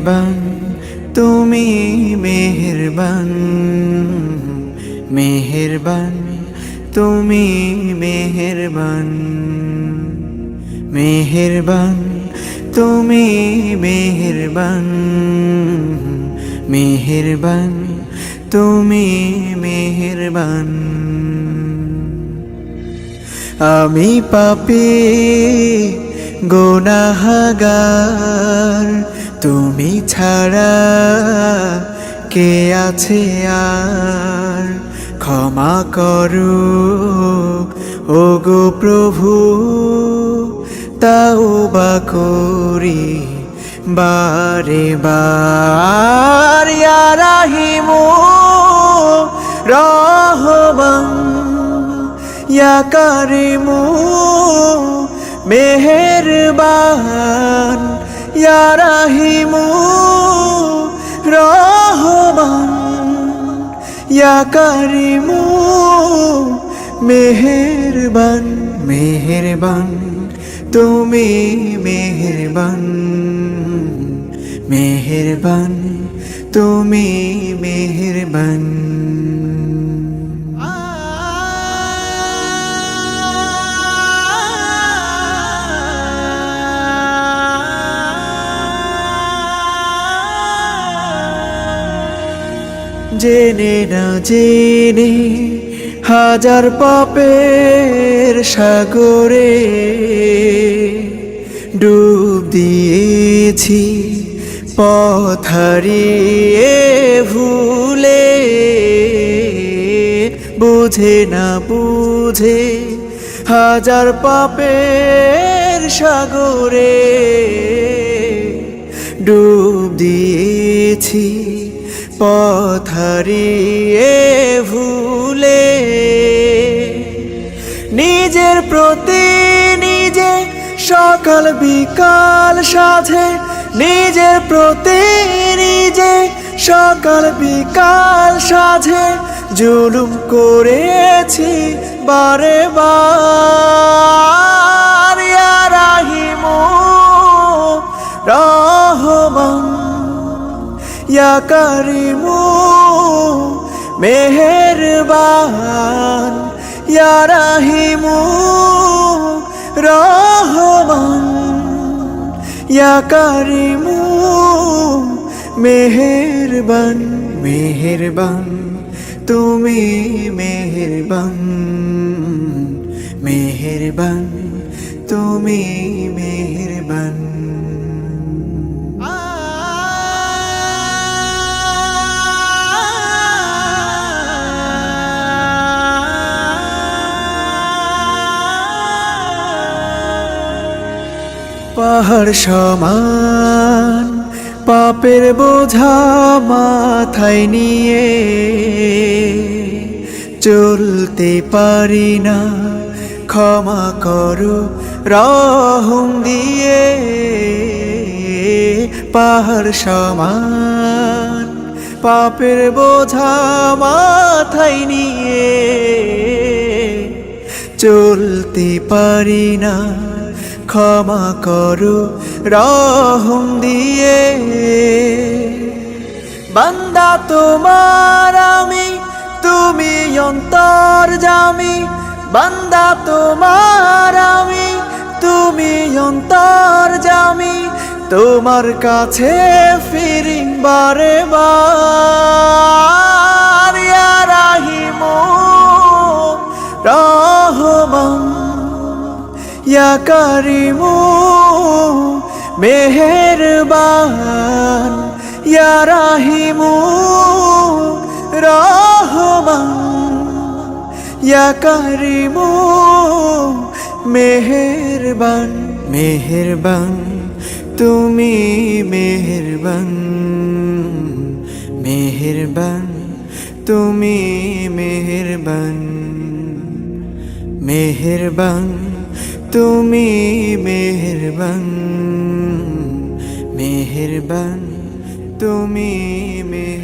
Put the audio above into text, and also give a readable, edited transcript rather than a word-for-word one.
মেহেরবান তুমি মেহেরবান, মেহেরবান তুমি মেহেরবান, মেহেরবান তুমি মেহেরবান, মেহেরবান তুমি মেহেরবান। আমি পাপী গুনাহগার, তুমি ছাড়া কে আছে আর? ক্ষমা করো ওগো প্রভু, তাওবা করি বারে বার। ইয়া রাহিমু রহমান, ইয়া কারিমু মেহেরবান, ইয়া রাহিমু রহমান, ইয়া কারিমু মেহেরবান, মেহেরবান তুমি মেহেরবান, মেহেরবান তুমি মেহেরবান। জেনে না জেনে হাজার পাপের সাগরে ডুব দিয়েছি, পথ হারিয়ে ভুলে। বুঝে না বুঝে হাজার পাপের সাগরে ডুব দিয়েছি, পথ হারিয়ে ভুলে। নিজের প্রতি নিজে সকাল বিকাল সাধে, নিজের প্রতি নিজে সকাল বিকাল সাধে জুলুম করেছি বারে বার। ইয়া রাহিমু রহমান, ইয়া কারিমু মেহেরবান, ইয়া রাহিমু রহমান, ইয়া কারিমু মেহেরবান, মেহেরবান তুমি মেহেরবান, মেহেরবান তুমি মেহেরবান। পাহাড় সমান পাপের বোঝা মাথায় নিয়ে চলতে পারি না, ক্ষমা করো রহম দিয়ে। পাহাড় সমান পাপের বোঝা মাথায় নিয়ে চলতে পারি না, ক্ষমা করো রহম দিয়ে। বান্দা তোমার আমি, তুমি অন্তর্যামী। বান্দা তোমার আমি, তুমি অন্তর্যামী। তোমার কাছে ফিরি বারে বার। ইয়া রাহিমু রহমান, ইয়া কারিমু মেহেরবান, ইয়া রাহিমু রহমান, ইয়া কারিমু মেহেরবান, মেহেরবান তুমি মেহেরবান, মেহেরবান তুমি মেহেরবান, মেহেরবান তুমি মেহেরবান, মেহেরবান তুমি মেহেরবান।